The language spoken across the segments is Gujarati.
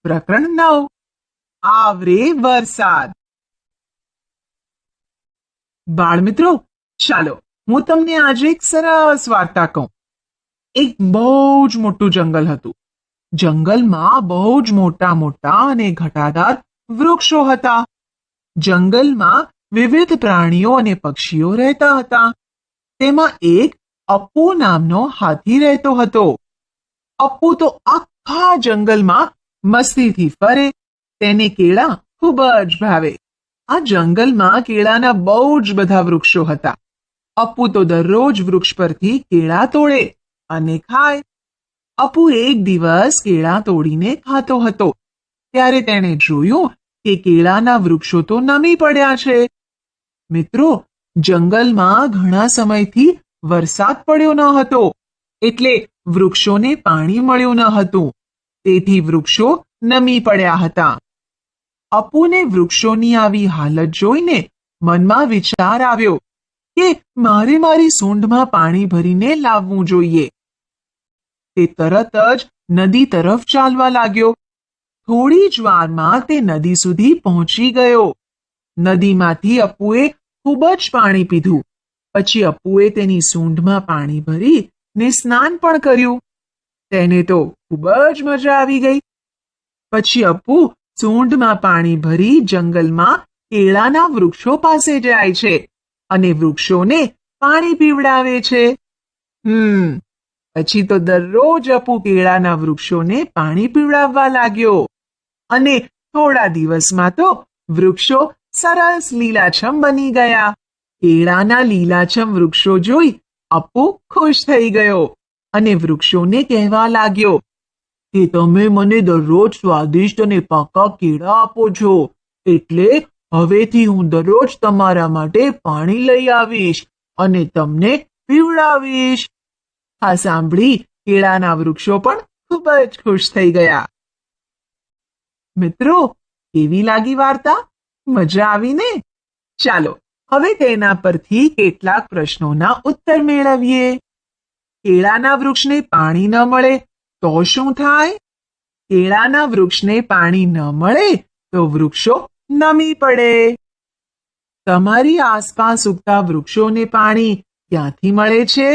પ્રકરણ 9 આવરે વરસાદ. બાળમિત્રો, ચાલો હું તમને આજે એક સરસ વાર્તા કહું. એક બહુ જ મોટું જંગલ હતું. જંગલમાં બહુ જ મોટા મોટા અને ઘટાદાર વૃક્ષો હતા. જંગલમાં વિવિધ પ્રાણીઓ અને પક્ષીઓ રહેતા હતા. તેમાં એક અપ્પુ નામનો હાથી રહેતો હતો. અપ્પુ તો આખા જંગલમાં મસ્તીથી ફરે. તેને કેળા ખૂબ જ ભાવે. આ જંગલમાં કેળાના બહુ જ બધા વૃક્ષો હતા. અપ્પુ તો દરરોજ વૃક્ષ પરથી કેળા તોડે અને ખાય. અપ્પુ એક દિવસ કેળા તોડીને ખાતો હતો. ત્યારે તેણે જોયું કે કેળાના વૃક્ષો તો નમી પડ્યા છે. મિત્રો, જંગલમાં ઘણા સમયથી વરસાદ પડ્યો ન હતો, એટલે વૃક્ષોને પાણી મળ્યું ન હતું. તેથી વૃક્ષો નમી પડ્યા હતા. અપ્પુને વૃક્ષોની આવી હાલત જોઈને મનમાં વિચાર આવ્યો કે મારે મારી સૂંઢમાં પાણી ભરીને લાવવું જોઈએ. તે તરત જ નદી તરફ ચાલવા લાગ્યો. થોડી જ વારમાં તે નદી સુધી પહોંચી ગયો. નદીમાંથી અપ્પુએ ખૂબ જ પાણી પીધું. પછી અપ્પુએ તેની સૂંઢમાં પાણી ભરી ને સ્નાન પણ કર્યું. તેને તો ખૂબ જ મજા આવી ગઈ. પછી અપ્પુ સૂંઢમાં પાણી ભરી જંગલમાં કેળાના વૃક્ષો પાસે જાય છે અને વૃક્ષોને પાણી પીવડાવે છે. પછી તો દરરોજ અપ્પુ કેળાના વૃક્ષોને પાણી પીવડાવવા લાગ્યો અને થોડા દિવસમાં તો વૃક્ષો સરસ લીલાછમ બની ગયા. કેળાના લીલાછમ વૃક્ષો જોઈ અપ્પુ ખુશ થઈ ગયો અને વૃક્ષોને કહેવા લાગ્યો કે તમે મને દરરોજ સ્વાદિષ્ટ અને પાકા કેળા આપો છો, એટલે હવેથી હું દરરોજ તમારા માટે પાણી લઈ આવીશ અને તમને પીવડાવીશ. આ સાંભળી કેળાના વૃક્ષો પણ ખૂબ જ ખુશ થઈ ગયા. મિત્રો, કેવી લાગી વાર્તા? મજા આવી ને? ચાલો હવે તેના પરથી કેટલાક પ્રશ્નોના ઉત્તર મેળવીએ. કેળાના વૃક્ષને પાણી ન મળે તો શું થાય? કેળાના વૃક્ષને પાણી ન મળે તો વૃક્ષો નમી પડે. તમારી આસપાસ ઉગતા વૃક્ષોને પાણી ક્યાંથી મળે છે?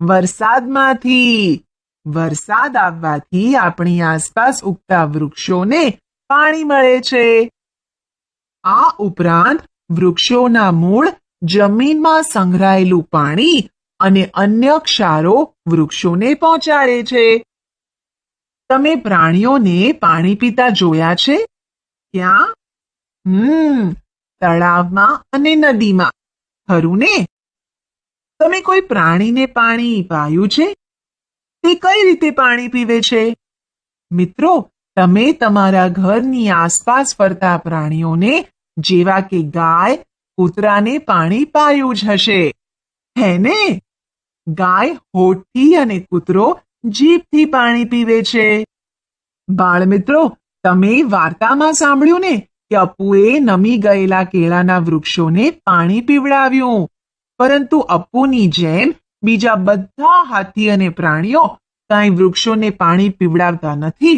વરસાદમાંથી. વરસાદ આવવાથી આપણી આસપાસ ઉગતા વૃક્ષોને પાણી મળે છે. આ ઉપરાંત વૃક્ષોના મૂળ જમીનમાં સંગ્રહાયેલું પાણી અને અન્ય ક્ષારો વૃક્ષોને પહોંચાડે છે. તમે પ્રાણીઓને પાણી પીતા જોયા છે? ક્યાં? તળાવમાં અને નદીમાં. ખરું ને? તમે કોઈ પ્રાણીને પાણી પાયું છે? તે કઈ રીતે પાણી પીવે છે? મિત્રો, તમે તમારા ઘરની આસપાસ ફરતા પ્રાણીઓને જેવા કે ગાય, કૂતરાને પાણી પાયું જ હશે, હે ને? ગાય હોઠથી અને કૂતરો જીભથી પાણી પીવે છે. બાળમિત્રો, તમે વાર્તામાં સાંભળ્યું ને કે અપ્પુએ નમી ગયેલા કેળાના વૃક્ષોને પાણી પીવડાવ્યું, પરંતુ અપ્પુની જેમ બીજા બધા હાથી અને પ્રાણીઓ કાંઈ વૃક્ષોને પાણી પીવડાવતા નથી.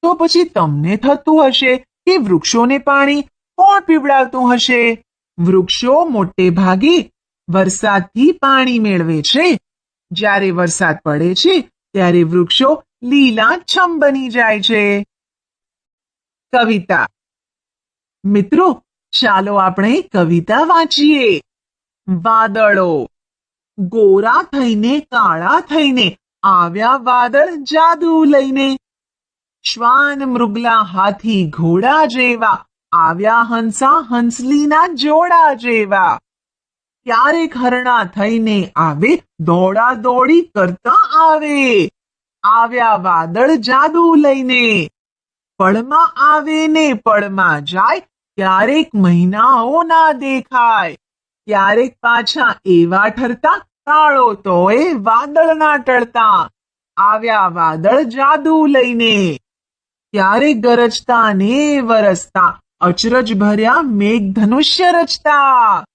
તો પછી તમને થતું હશે કે વૃક્ષોને પાણી કોણ પીવડાવતું હશે? વૃક્ષો મોટે ભાગે વરસાદથી પાણી મેળવે છે. જ્યારે વરસાદ પડે છે ત્યારે વૃક્ષો લીલાછમ બની જાય છે. કવિતા. મિત્રો, ચાલો આપણે કવિતા વાંચીએ. વાદળો. ગોરા થઈને કાળા થઈને આવ્યા વાદળ જાદુ લઈને. શ્વાન, મૃગલા, હાથી, ઘોડા જેવા આવ્યા હંસા હંસલીના જોડા જેવા. ક્યારેક હરણા થઈને આવે, દોડા દોડી કરતા આવે. આવ્યા વાદળ જાદુ લઈને. પળમાં આવે ને પળમાં જાય, ક્યારેક મહિનાઓ ના દેખાય. ક્યારેક પાછા એવા ઠરતા, કાળો તોય વાદળ ના ટળતા. આવ્યા વાદળ જાદુ લઈને. ક્યારેક ગરજતા ને વરસતા, અચરજ ભર્યા મેઘધનુષ્ય રચતા.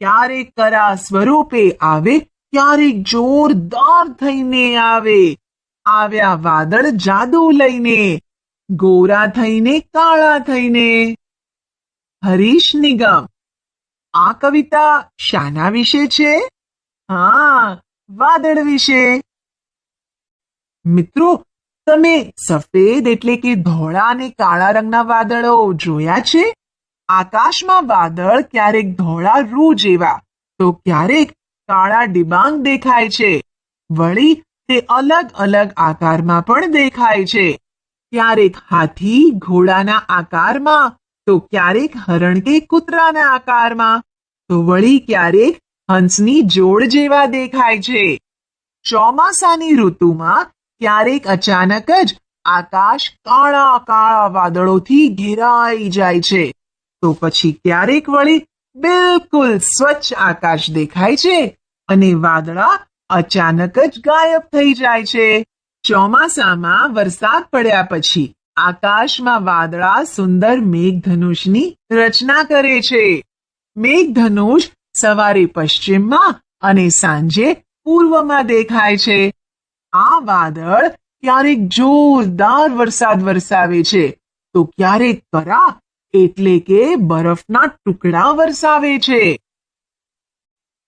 ક્યારેક કરા સ્વરૂપે આવે, ક્યારેક જોરદાર થઈને આવે. આવ્યા વાદળ જાદુ લઈને, ગોરા થઈને કાળા થઈને. હરીશ નિગમ. આ કવિતા શાના વિશે છે? હા, વાદળ વિશે. મિત્રો, તમે સફેદ એટલે કે ધોળા અને કાળા રંગના વાદળો જોયા છે? આકાશમાં વાદળ ક્યારેક ધોળા રૂ જેવા તો ક્યારેક કાળા ડિબાંગ દેખાય છે. વળી તે અલગ અલગ આકારમાં પણ દેખાય છે. ક્યારેક હાથી ઘોડાના આકારમાં, તો ક્યારેક હરણ કે કૂતરાના આકારમાં, તો વળી ક્યારેક હંસની જોડ જેવા દેખાય છે. ચોમાસાની ઋતુમાં ક્યારેક અચાનક જ આકાશ કાળા કાળા વાદળોથી ઘેરાઈ જાય છે, તો પછી ક્યારેક વળી બિલકુલ સ્વચ્છ આકાશ દેખાય છે અને વાદળા અચાનક જ ગાયબ થઈ જાય છે. ચોમાસામાં વરસાદ પડ્યા પછી આકાશમાં વાદળા સુંદર મેઘધનુષની રચના કરે છે. મેઘધનુષ સવારે પશ્ચિમમાં અને સાંજે પૂર્વમાં દેખાય છે. આ વાદળ ક્યારેક જોરદાર વરસાદ વરસાવે છે, તો ક્યારેક કરા એટલે કે બરફના ટુકડા વરસાવે છે.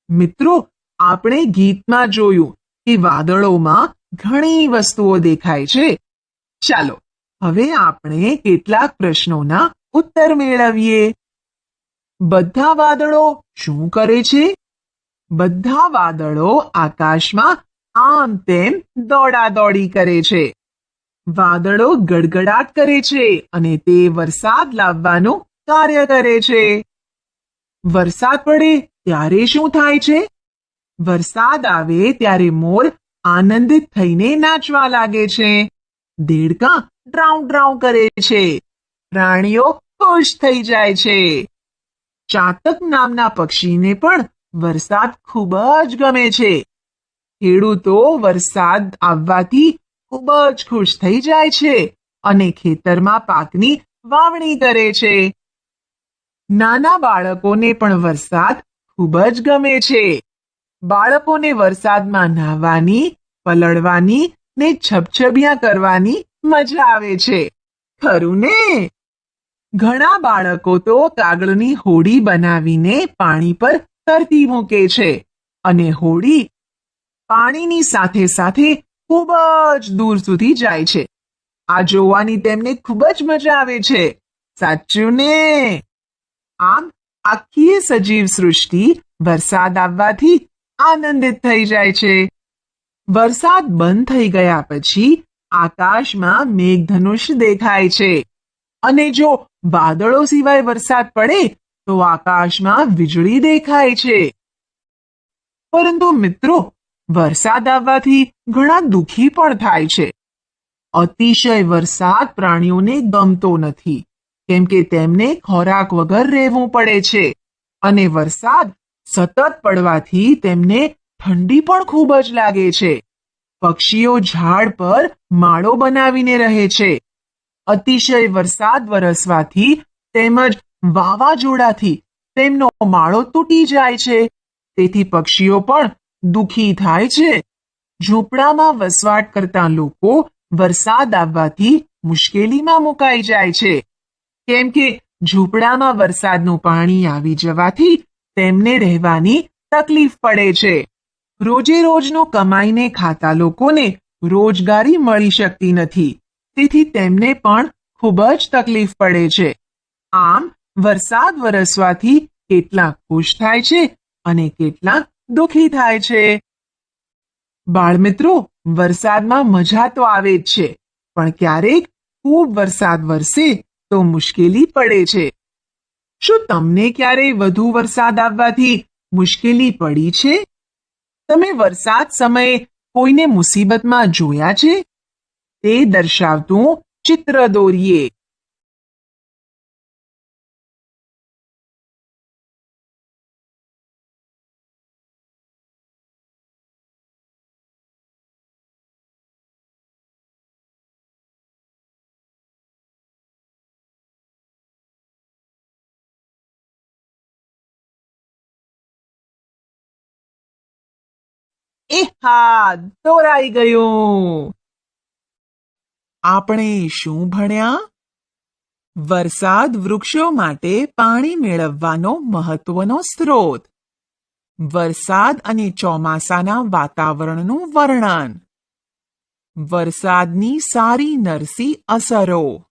મિત્રો, આપણે ગીતમાં જોયું કે વાદળોમાં ઘણી વસ્તુઓ દેખાય છે. ચાલો હવે આપણે કેટલાક પ્રશ્નોના ઉત્તર મેળવીએ. બધા વાદળો શું કરે છે? બધા વાદળો આકાશમાં આમ તેમ દોડાદોડી કરે છે. વાદળો ગડગડાટ કરે છે અને તે વરસાદ લાવવાનું કાર્ય કરે છે. વરસાદ પડે ત્યારે શું થાય છે? વરસાદ આવે ત્યારે મોર આનંદિત થઈને નાચવા લાગે છે. દેડકા ડ્રાઉં ડ્રાઉં કરે છે. પ્રાણીઓ ખુશ થઈ જાય છે. ચાતક નામના પક્ષીને પણ વરસાદ ખૂબ જ ગમે છે. ખેડૂતો વરસાદ આવવાથી ખૂબ જ ખુશ થઈ જાય છે અને ખેતરમાં પાકની વાવણી કરે છે. નાના બાળકોને પણ વરસાદ ખૂબ જ ગમે છે. બાળકોને વરસાદમાં નહાવાની, પલળવાની ને છબછબિયા કરવાની મજા આવે છે. ખરું ને? ઘણા બાળકો તો કાગળની હોડી બનાવીને પાણી પર તરતી મૂકે છે અને હોડી પાણીની સાથે સાથે ખૂબ જ દૂર સુધી જાય છે. આ જોવાની તેમને ખૂબ જ મજા આવે છે. સાચું ને? આમ આખી સજીવ સૃષ્ટિ વરસાદ આવવાથી આનંદિત થઈ જાય છે. વરસાદ બંધ થઈ ગયા પછી આકાશમાં મેઘધનુષ દેખાય છે અને જો વાદળો સિવાય વરસાદ પડે તો આકાશમાં વીજળી દેખાય છે. પરંતુ મિત્રો, વરસાદ આવવાથી ઘણા દુઃખી પણ થાય છે. અતિશય વરસાદ પ્રાણીઓને ગમતો નથી, કેમ કે તેમને ખોરાક વગર રહેવું પડે છે અને વરસાદ સતત પડવાથી તેમને ઠંડી પણ ખૂબ જ લાગે છે. પક્ષીઓ ઝાડ પર માળો બનાવીને રહે છે. અતિશય વરસાદ વરસવાથી તેમજ વાવાઝોડાથી તેમનો માળો તૂટી જાય છે. તેથી પક્ષીઓ પણ દુઃખી થાય છે. ઝૂંપડામાં વસવાટ કરતા લોકો વરસાદ આવવાથી મુશ્કેલીમાં મુકાઈ જાય છે, કેમ કે ઝૂંપડામાં વરસાદનું પાણી આવી જવાથી તેમને રહેવાની તકલીફ પડે છે. રોજે રોજનું કમાઈને ખાતા લોકોને રોજગારી મળી શકતી નથી, તેથી તેમને પણ ખૂબ જ તકલીફ પડે છે. આમ વરસાદ વરસવાથી કેટલાક ખુશ થાય છે અને કેટલાક દુઃખી થાય છે. બાળમિત્રો, વરસાદમાં મજા તો આવે જ છે, પણ ક્યારેક ખૂબ વરસાદ વરસે તો મુશ્કેલી પડે છે. શું તમને ક્યારેય વધુ વરસાદ આવવાથી મુશ્કેલી પડી છે? તમે વરસાદ સમયે કોઈને મુસીબતમાં જોયા છે? તે દર્શાવતું ચિત્ર દોરીએ. એ હા, દોરાઈ ગયું. આપણે શું ભણ્યા? વરસાદ વૃક્ષો માટે પાણી મેળવવાનો મહત્વનો સ્ત્રોત. વરસાદ અને ચોમાસાના વાતાવરણનું વર્ણન. વરસાદની સારી નરસી અસરો.